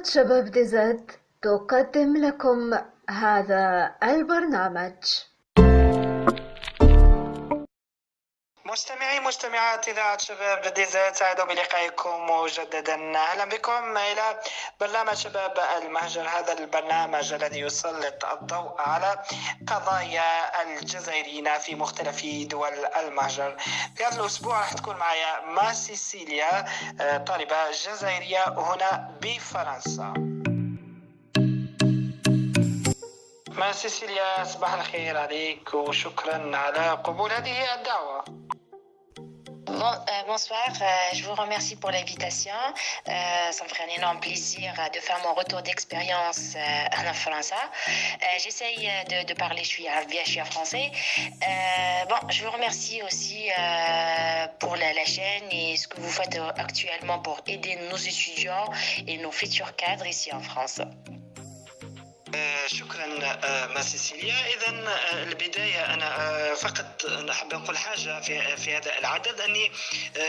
إذاعة شباب دي زد تقدم لكم هذا البرنامج. مستمعات إذاعة شباب دي زد، سعيد بلقائكم مجددا. أهلا بكم إلى برنامج شباب المهجر، هذا البرنامج الذي يسلط الضوء على قضايا الجزائريين في مختلف دول المهجر. في هذا الأسبوع راح تكون معي ما سيسيليا، طالبة جزائرية هنا بفرنسا. ما سيسيليا، صباح الخير عليك وشكرا على قبول هذه الدعوة. Bonsoir, je vous remercie pour l'invitation. Ça me ferait un énorme plaisir de faire mon retour d'expérience en France. J'essaye de parler, je suis en français. Je vous remercie aussi pour la chaîne et ce que vous faites actuellement pour aider nos étudiants et nos futurs cadres ici en France. شكرا ما سيسيليا. إذا البداية أنا فقط أحب أقول حاجة في هذا العدد، أني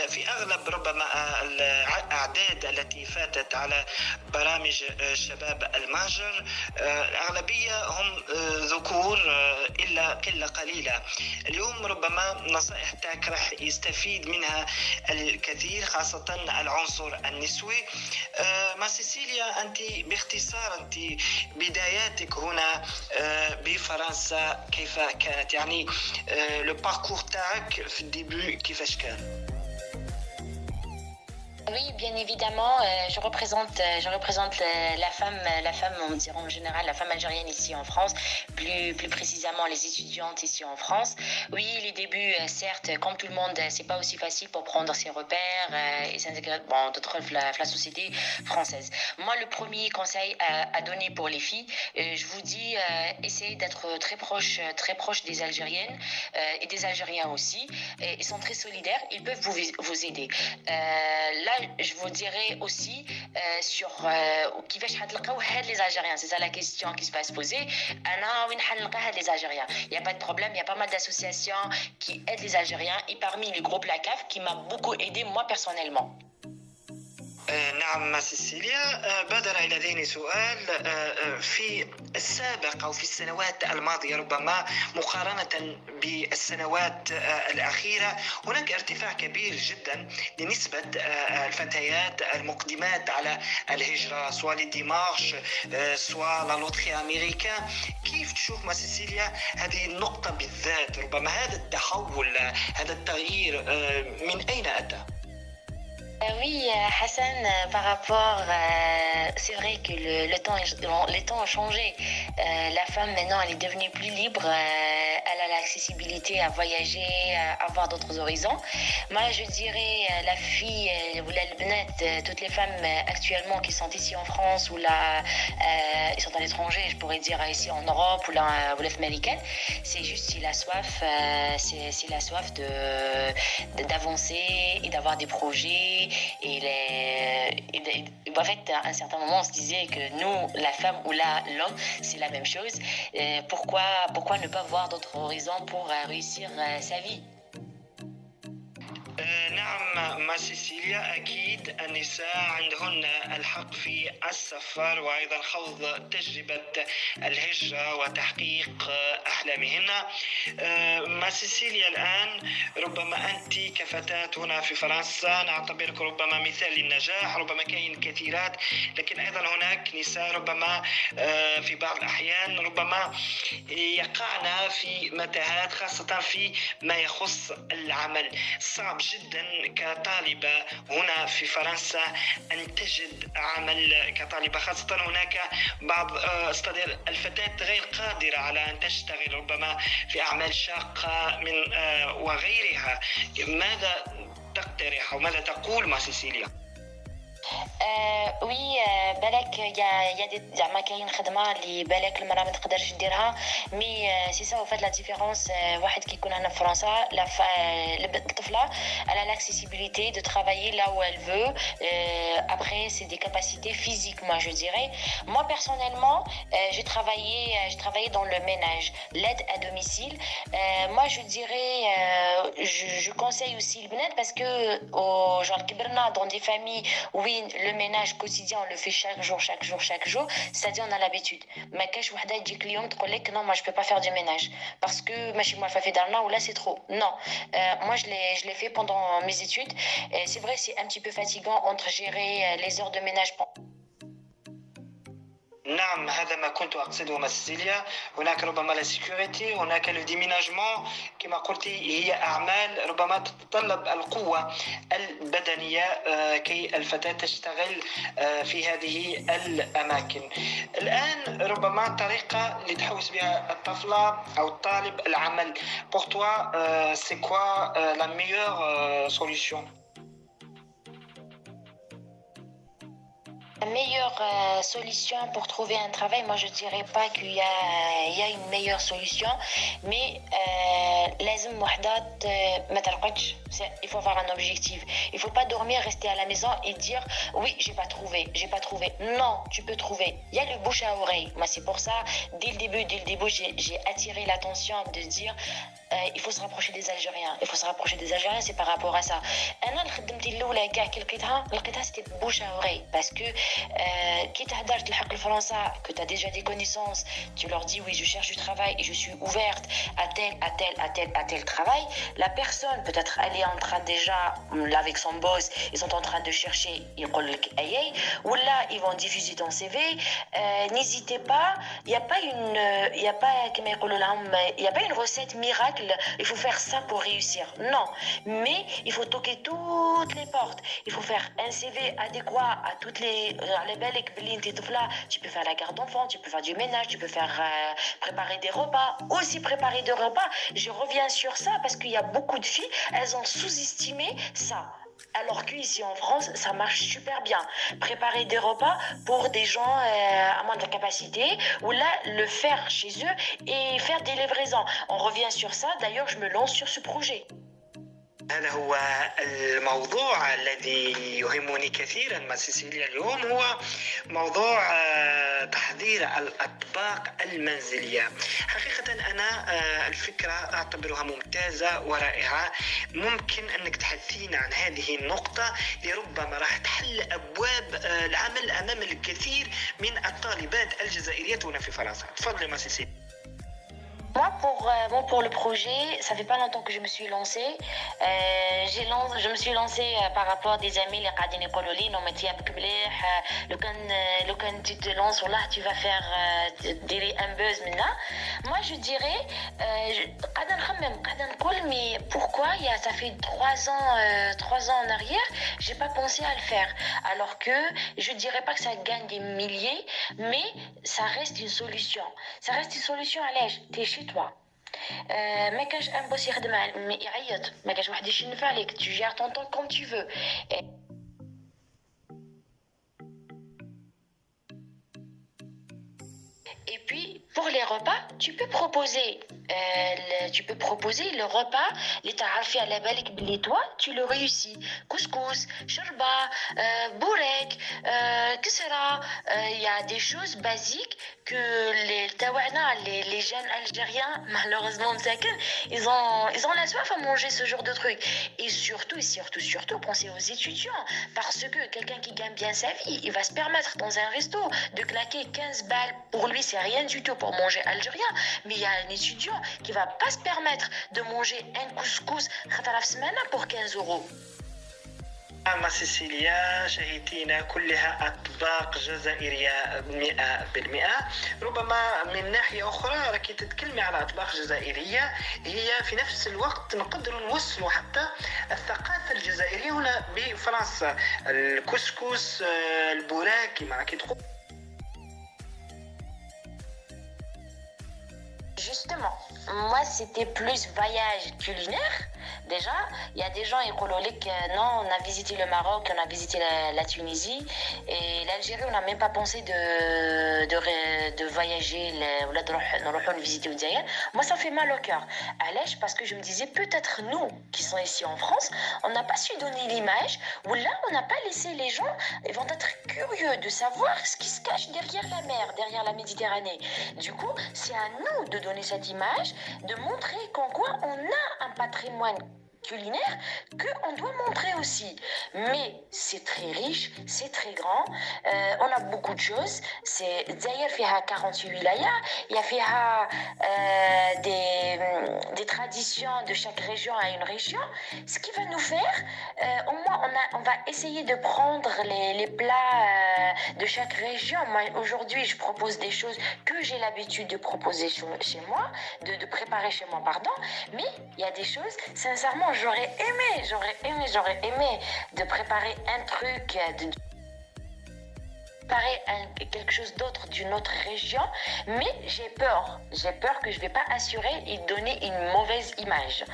في أغلب ربما الأعداد التي فاتت على برامج شباب المهجر الأغلبية هم ذكور إلا قلة قليلة. اليوم ربما نصائح تاعك راح يستفيد منها الكثير، خاصة العنصر النسوي. ما سيسيليا، أنت باختصار أنت بداياتك هنا بفرنسا كيف كانت؟ يعني لو باركور تاعك في الديبي كيفاش كان؟ Oui, bien évidemment, je représente la femme, on dirait en général, la femme algérienne ici en France, plus précisément les étudiantes ici en France. Oui, les débuts, certes, comme tout le monde, c'est pas aussi facile pour prendre ses repères et s'intégrer d'autres la société française. Moi, le premier conseil à donner pour les filles, je vous dis, essayez d'être très proche des Algériennes et des Algériens aussi. Ils sont très solidaires, ils peuvent vous aider. Là, je vous dirais aussi sur كيفاش حتلقاو هاد les Algériens, c'est ça la question qui se va se poser. أنا وين حنلقى هاد les Algériens? Il y a pas de problème, il y a pas mal d'associations qui aident les Algériens et parmi les groupes la CAF qui m'a beaucoup aidé moi personnellement. نعم سيسيليا، بادر إلى ذهني سؤال. في السابق أو في السنوات الماضية ربما مقارنة بالسنوات الأخيرة هناك ارتفاع كبير جدا لنسبة الفتيات المقدمات على الهجرة، سواء للديمارش سواء للوتري أمريكا. كيف تشوف ما سيسيليا هذه النقطة بالذات؟ ربما هذا التحول، هذا التغيير من أين أتى؟ Oui, Hassan, par rapport, c'est vrai que les temps ont changé. La femme maintenant, elle est devenue plus libre. Elle a l'accessibilité à voyager, à avoir d'autres horizons. Moi, je dirais la fille ou la bnette, toutes les femmes actuellement qui sont ici en France ou là, ils sont à l'étranger, je pourrais dire ici en Europe ou l'Est américaine. C'est juste si la soif, c'est la soif d'avancer et d'avoir des projets. Et en fait, à un certain moment, on se disait que nous, la femme ou l'homme, c'est la même chose. Pourquoi ne pas voir d'autres horizons pour réussir sa vie? نعم ما سيسيليا، أكيد النساء عندهن الحق في السفر وأيضا خوض تجربة الهجرة وتحقيق أحلامهن. ما سيسيليا، الآن ربما أنت كفتاة هنا في فرنسا نعتبرك ربما مثال للنجاح. ربما كاين كثيرات، لكن أيضا هناك نساء ربما في بعض الأحيان ربما يقعن في متاهات، خاصة في ما يخص العمل. صعب جدا كطالبة هنا في فرنسا أن تجد عمل كطالبة، خاصة هناك بعض الفتاة غير قادرة على أن تشتغل ربما في أعمال شاقة من وغيرها. ماذا تقترح وماذا تقول ما سيسيليا؟ وي بالك يا دي زعما كاين خدمه اللي بالك المراه ما تقدرش ديرها، مي سي سا وفات لا ديفيرونس. واحد كيكون هنا في فرنسا الطفله على l'accessibilité de travailler là où elle veut. Après c'est des capacités physiques, moi je dirais. Moi personnellement, j'ai travaillé dans le ménage, l'aide à domicile. Moi je dirais je conseille aussi le بنات parce que genre كبرنا dans des familles où le ménage quotidien, on le fait chaque jour, c'est-à-dire on a l'habitude. Mais quand je dis client, non, moi je peux pas faire du ménage parce que moi fait d'arna ou là c'est trop. Non, moi je l'ai fait pendant mes études. Et c'est vrai, c'est un petit peu fatigant entre gérer les heures de ménage. نعم، هذا ما كنت أقصده مسيليا. هناك ربما لا سيكوريتي، هناك لو ديميناجمون كما قلتي، هي أعمال ربما تتطلب القوة البدنية كي الفتاة تشتغل في هذه الأماكن. الآن ربما طريقة لتحوز بها الطفلة أو الطالب العمل. Pour toi, c'est quoi la meilleure solution? La meilleure solution pour trouver un travail, moi je dirais pas qu'il y a une meilleure solution, mais il faut avoir un objectif. Il faut pas dormir, rester à la maison et dire oui, j'ai pas trouvé. Non, tu peux trouver. Il y a le bouche à oreille. Moi c'est pour ça, dès le début, j'ai attiré l'attention de dire il faut se rapprocher des Algériens. C'est par rapport à ça. C'était bouche à oreille parce que qui que tu as déjà des connaissances, tu leur dis oui, je cherche du travail et je suis ouverte à tel travail. La personne, peut-être elle est en train déjà, là avec son boss, ils sont en train de chercher, ou là ils vont diffuser ton CV. N'hésitez pas, il n'y a pas une recette miracle, il faut faire ça pour réussir. Non, mais il faut toquer toutes les portes. Il faut faire un CV adéquat à toutes les tu peux faire la garde d'enfants, tu peux faire du ménage, tu peux faire préparer des repas. Aussi préparer des repas, je reviens sur ça parce qu'il y a beaucoup de filles, elles ont sous-estimé ça. Alors qu'ici en France, ça marche super bien. Préparer des repas pour des gens à moindre capacité, ou là, le faire chez eux et faire des livraisons. On revient sur ça, d'ailleurs, je me lance sur ce projet. هذا هو الموضوع الذي يهمني كثيرا مع سيسيليا اليوم، هو موضوع تحضير الأطباق المنزلية. حقيقة أنا الفكرة أعتبرها ممتازة ورائعة. ممكن أنك تحدثين عن هذه النقطة لربما راح تحل أبواب العمل أمام الكثير من الطالبات الجزائريات هنا في فرنسا. تفضلي مع سيسيليا. Moi, pour le projet, ça fait pas longtemps que je me suis lancée. Je me suis lancée par rapport à des amis, les قاعدين يقولوا لي non mais tu as مليح لو كان tu te lances والله tu vas faire un buzz maintenant. Moi je dirais قاعدة نقول mais pourquoi ça fait 3 ans en arrière, j'ai pas pensé à le faire. Alors que je dirais pas que ça gagne des milliers, mais ça reste une solution. À l'âge, t'es chez toi. ما كانش ان بوس يخدم يعيط، ما كانش واحد يشنف عليك، tu gères ton temps comme tu veux. Et puis, pour les repas, tu peux proposer le repas, les تعرفي على بالك بلي toi, tu le réussis. Couscous, شربة, bourek, كسرة. Il y a des choses basiques que les jeunes Algériens, malheureusement, ils ont la soif à manger ce genre de trucs. Et surtout, pensez aux étudiants. Parce que quelqu'un qui gagne bien sa vie, il va se permettre dans un resto de claquer 15 balles. Pour lui, c'est rien du tout pour manger algérien. Mais il y a un étudiant qui va pas se permettre de manger un couscous pour 15 €. مع سيسيليا شهيتينا كلها أطباق جزائرية 100%. ربما من ناحية أخرى راكي تتكلمي على أطباق جزائرية هي في نفس الوقت نقدر نوصلوا حتى الثقافة الجزائرية هنا بفرنسا. الكسكس، البوراك كما راكي تقول. Justement, moi c'était plus voyage culinaire. Déjà, il y a des gens écologiques, non, on a visité le Maroc, on a visité la Tunisie et l'Algérie, on n'a même pas pensé de voyager ou de visiter au Zaïre. Moi, ça fait mal au cœur. Allège, parce que je me disais, peut-être nous, qui sont ici en France, on n'a pas su donner l'image, ou là, on n'a pas laissé les gens, ils vont être curieux de savoir ce qui se cache derrière la mer, derrière la Méditerranée. Du coup, c'est à nous de donner cette image, de montrer qu'en quoi on a un patrimoine culinaire qu'on doit montrer aussi. Mais c'est très riche, c'est très grand, on a beaucoup de choses. D'ailleurs, il y a 48 wilayas, il y a des traditions de chaque région à une région, ce qui va nous faire, au moins on va essayer de prendre les plats de chaque région. Moi, aujourd'hui, je propose des choses que j'ai l'habitude de proposer chez moi, de préparer chez moi, pardon, mais il y a des choses, sincèrement, j'aurais aimé de préparer un truc, quelque chose d'autre d'une autre région, mais j'ai peur que je ne vais pas assurer et donner une mauvaise image.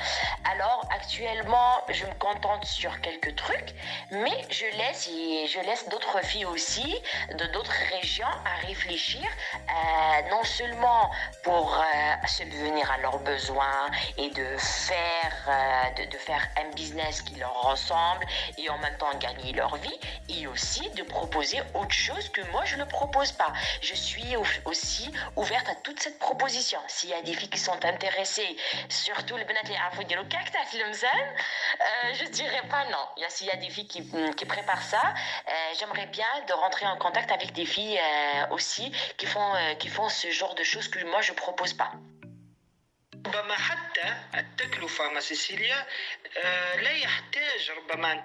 Alors actuellement, je me contente sur quelques trucs, mais je laisse d'autres filles aussi, de d'autres régions, à réfléchir, non seulement pour subvenir à leurs besoins et de faire un business qui leur ressemble et en même temps gagner leur vie, et aussi de proposer autre chose que moi je ne propose pas. Je suis aussi ouverte à toute cette proposition. S'il y a des filles qui sont intéressées, surtout les benat li يعرفوا يديروا كعكة في المزان, je dirais pas non. S'il y a des filles qui préparent ça, j'aimerais bien de rentrer en contact avec des filles aussi qui font ce genre de choses que moi je propose pas. ربما حتى التكلفة مع سيسيليا لا يحتاج ربما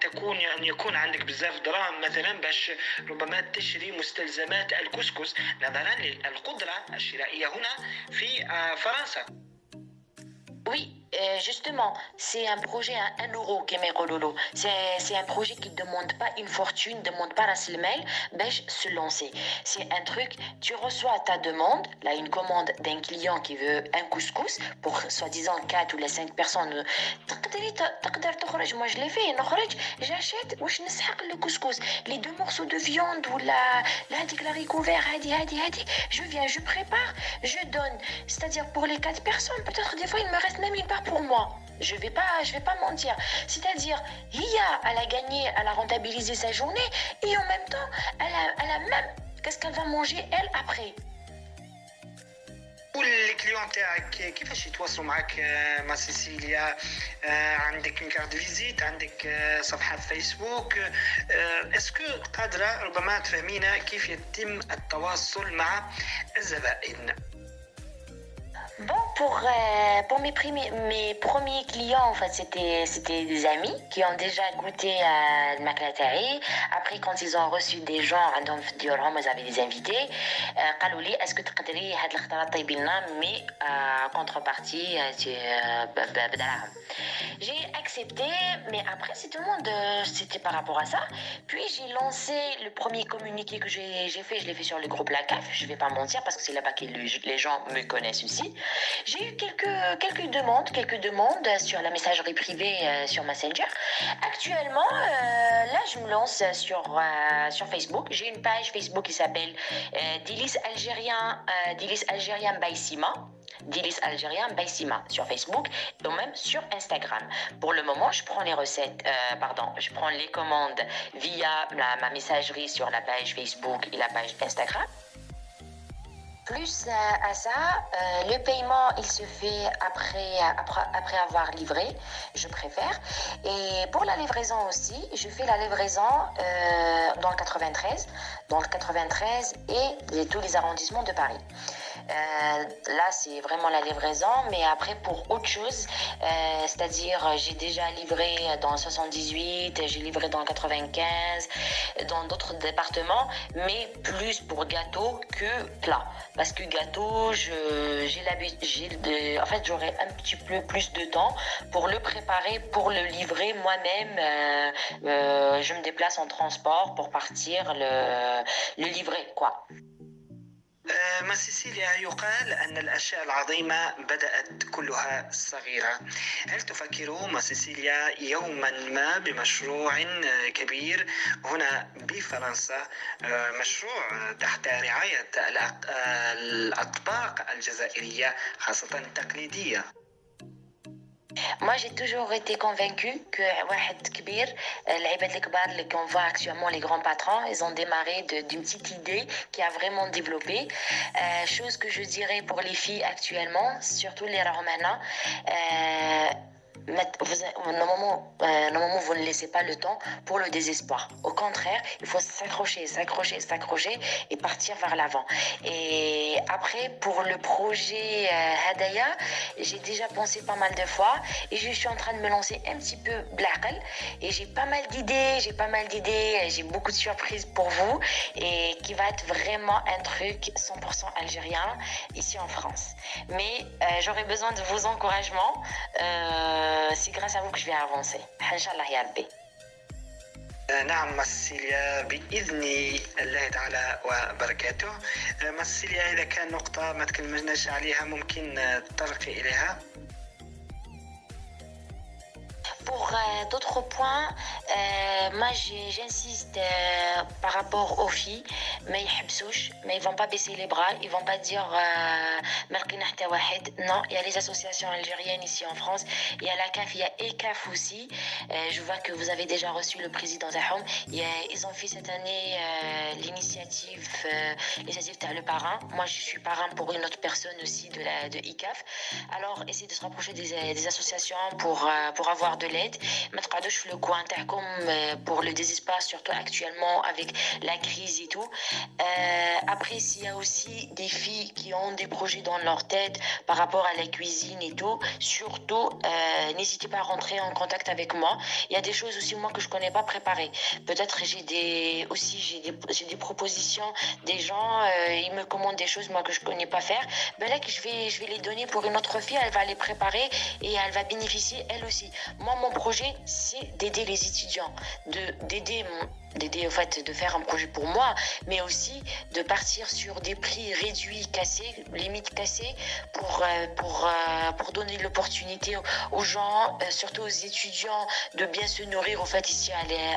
أن يكون عندك بزاف دراهم مثلا باش ربما تشتري مستلزمات الكسكس نظرا للقدرة الشرائية هنا في فرنسا. Oui, justement, c'est un projet à 1 euro, Kemerololo. C'est un projet qui ne demande pas une fortune, ne demande pas la mail, se lancer. C'est un truc, tu reçois ta demande, là, une commande d'un client qui veut un couscous pour soi-disant 4 ou les 5 personnes. Moi, je l'ai fait, j'achète ou je ne le couscous. Les 2 morceaux de viande ou la haricot vert, je viens, je prépare, je donne. C'est-à-dire pour les 4 personnes, peut-être des fois, il me reste même une part pour moi. Je vais pas mentir. C'est-à-dire, elle a gagné, elle a rentabilisé sa journée et en même temps, elle a même qu'est-ce qu'elle va manger elle après. كل الكليون تاعك كيفاش يتواصلوا معك مع سيسيليا؟ عندك une carte visite، عندك صفحة فيسبوك، اسكو قادرة ربما تفهمينا كيف يتم التواصل مع الزبائن؟ Bon, pour mes premiers clients, en fait, c'était des amis qui ont déjà goûté à المكلاتاعي. Après, quand ils ont reçu des gens, عندهم في ديورهم, ils avaient des invités. قالوا لي est-ce que تقدري هاد الخطرات طيبي لنا mais contrepartie بدراهم. J'ai accepté, mais après c'est tout le monde, c'était par rapport à ça. Puis j'ai lancé le premier communiqué que j'ai fait, je l'ai fait sur le groupe La CAF, je vais pas mentir parce que c'est là-bas que les gens me connaissent aussi. J'ai eu quelques demandes sur la messagerie privée sur Messenger. Actuellement, là je me lance sur Facebook. J'ai une page Facebook qui s'appelle Délices Algérien by Sima. Délices Algérien by Sima sur Facebook et même sur Instagram. Pour le moment, je prends je prends les commandes via ma messagerie sur la page Facebook et la page Instagram. Plus à ça, le paiement, il se fait après avoir livré, je préfère. Et pour la livraison aussi, je fais la livraison dans le 93 et tous les arrondissements de Paris. Là, c'est vraiment la livraison, mais après, pour autre chose, c'est-à-dire, j'ai déjà livré dans le 78, j'ai livré dans le 95, dans d'autres départements, mais plus pour gâteau que plat. Parce que gâteau, en fait, j'aurai un petit peu plus de temps pour le préparer, pour le livrer moi-même. Je me déplace en transport pour partir le livrer, quoi. مع سيسيليا يقال أن الأشياء العظيمة بدأت كلها صغيرة. هل تفكر مع سيسيليا يوما ما بمشروع كبير هنا بفرنسا، مشروع تحت رعاية الأطباق الجزائرية خاصة التقليدية؟ Moi, j'ai toujours été convaincue que واحد كبير, العباد الكبار qu'on voit actuellement, les grands patrons, ils ont démarré d'une petite idée qui a vraiment développé. Chose que je dirais pour les filles actuellement, surtout les romanas, Normalement, vous ne laissez pas le temps pour le désespoir. Au contraire, il faut s'accrocher et partir vers l'avant. Et après, pour le projet Hadaya, j'ai déjà pensé pas mal de fois et je suis en train de me lancer un petit peu blaqal. Et j'ai pas mal d'idées, j'ai beaucoup de surprises pour vous et qui va être vraiment un truc 100% algérien ici en France. Mais j'aurai besoin de vos encouragements. C'est grâce à vous que je vais avancer. Inch'Allah ya Rabbi. نعم ماسيليا بإذن الله تعالى وبركاته. ماسيليا إذا كان نقطة ما تكلمناش عليها ممكن تطرقي إليها. Pour d'autres points, moi j'insiste par rapport aux filles, mais ils vont pas baisser les bras, ils vont pas dire non, il y a les associations algériennes ici en France, il y a la CAF, il y a ECAF aussi. Je vois que vous avez déjà reçu le président Zahom. Ils ont fait cette année l'initiative t'as le parrain. Moi je suis parrain pour une autre personne aussi de ECAF. Alors essayez de se rapprocher des associations pour avoir de l'aide. ما تقعدوش في le coin تاعكم pour le désespoir, surtout actuellement avec la crise et tout. Après, s'il y a aussi des filles qui ont des projets dans leur tête par rapport à la cuisine et tout, surtout n'hésitez pas à rentrer en contact avec moi. Il y a des choses aussi moi que je connais pas préparées. Peut-être j'ai des propositions, des gens ils me commandent des choses moi que je connais pas faire. Ben là que je vais les donner pour une autre fille, elle va les préparer et elle va bénéficier elle aussi. Moi mon projet c'est d'aider les étudiants, d'aider au fait de faire un projet pour moi, mais aussi de partir sur des prix réduits, limite cassés, pour donner l'opportunité aux gens, surtout aux étudiants, de bien se nourrir au fait ici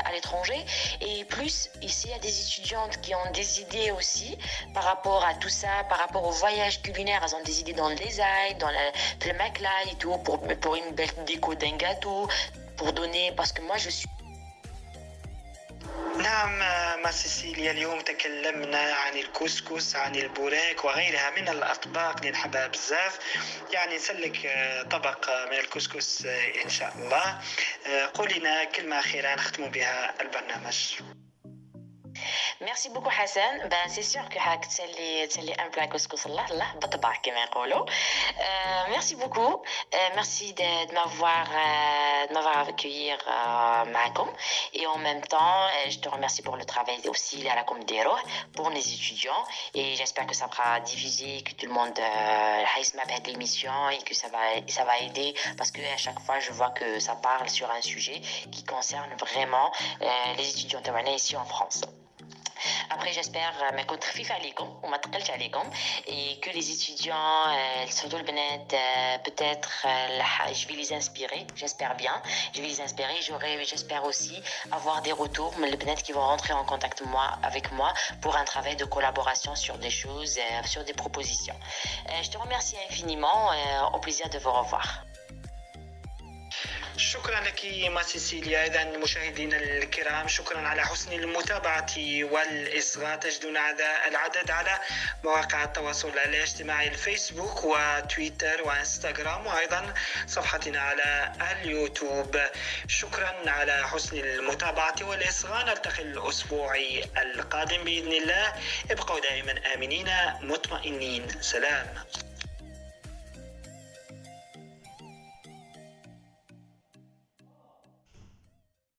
à l'étranger. Et plus ici il y a des étudiantes qui ont des idées aussi par rapport à tout ça, par rapport au voyage culinaire. Elles ont des idées dans le design, dans le makla et tout, pour une belle déco d'un gâteau, pour donner, parce que moi je suis نعم مع سيسيليا اليوم تكلمنا عن الكسكس، عن البوراك وغيرها من الأطباق اللي نحبها بزاف. يعني نسلك طبق من الكسكس إن شاء الله. قولي لنا كلمة أخيرة نختم بها البرنامج. Merci beaucoup Hassan. Ben c'est sûr que تسلي un plat couscous الله بطبع كما يقولوا. Merci beaucoup. Merci de m'avoir accueilli معكم. Et en même temps, je te remercie pour le travail aussi à la Comdero pour les étudiants et j'espère que ça sera diffusé, que tout le monde يسمع بهذه l'émission et que ça va aider parce que à chaque fois je vois que ça parle sur un sujet qui concerne vraiment les étudiants تاعنا ici en France. Après, j'espère ما كنت خفيفة عليكم وما تقلش عليكم et que les étudiants, surtout le Benet, peut-être je vais les inspirer, j'espère bien, je vais les inspirer. J'espère aussi avoir des retours, les Benet qui vont rentrer en contact avec moi pour un travail de collaboration sur des choses, sur des propositions. Je te remercie infiniment, au plaisir de vous revoir. شكرا لك ما سيسيليا. إذا مشاهدينا الكرام شكرا على حسن المتابعة والإصغاء. تجدون هذا العدد على مواقع التواصل الاجتماعي الفيسبوك وتويتر وانستغرام وأيضا صفحتنا على اليوتيوب. شكرا على حسن المتابعة والإصغاء. نلتقي الأسبوع القادم بإذن الله. ابقوا دائما آمنين مطمئنين. سلام.